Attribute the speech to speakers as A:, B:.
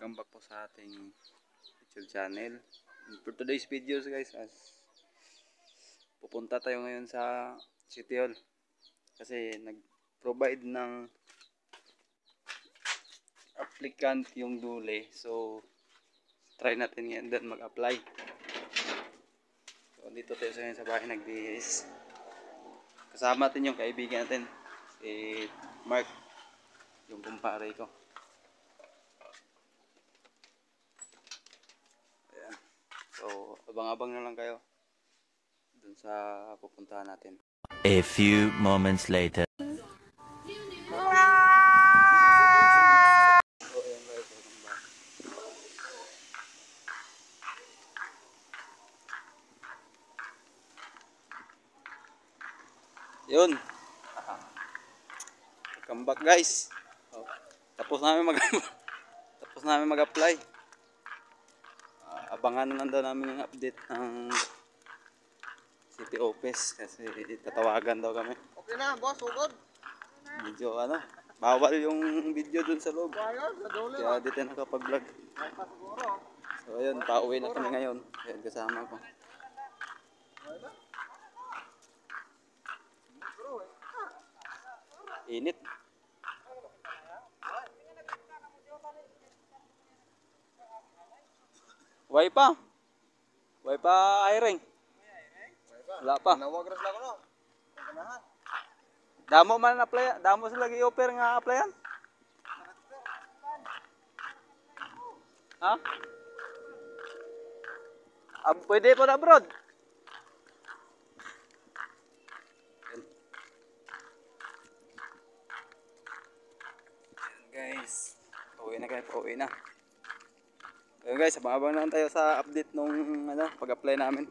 A: Welcome back po sa ating YouTube channel. For today's videos guys, pupunta tayo ngayon sa City Hall kasi nag-provide ng applicant yung dule. So try natin ngayon doon mag-apply. So dito tayo sa bahay nagbihis. Kasama natin yung kaibigan natin, si Mark, yung kumpare ko. So, abang-abang na lang kayo dun sa pupuntahan natin.
B: A few moments later.
A: Yun. Welcome back guys. Tapos namin mag-apply. Abangan na lang daw namin yung update ng city office kasi tatawagan daw kami.
C: Okay na, boss, ugod.
A: Medyo bawal yung video dun sa loob. Kaya dito nakapag-vlog. So ayun, pauwi na kami ngayon. Ayun, kasama ko. Init. Way pa hiring. Wala pa.
C: Nawagras lang ko no.
A: Damo man apply, damo sila gi-offer nga applyan. Ha? Pwede po na abroad. Guys, pauwi na. Ayun guys, abang-abang lang tayo sa update nung pag-apply namin.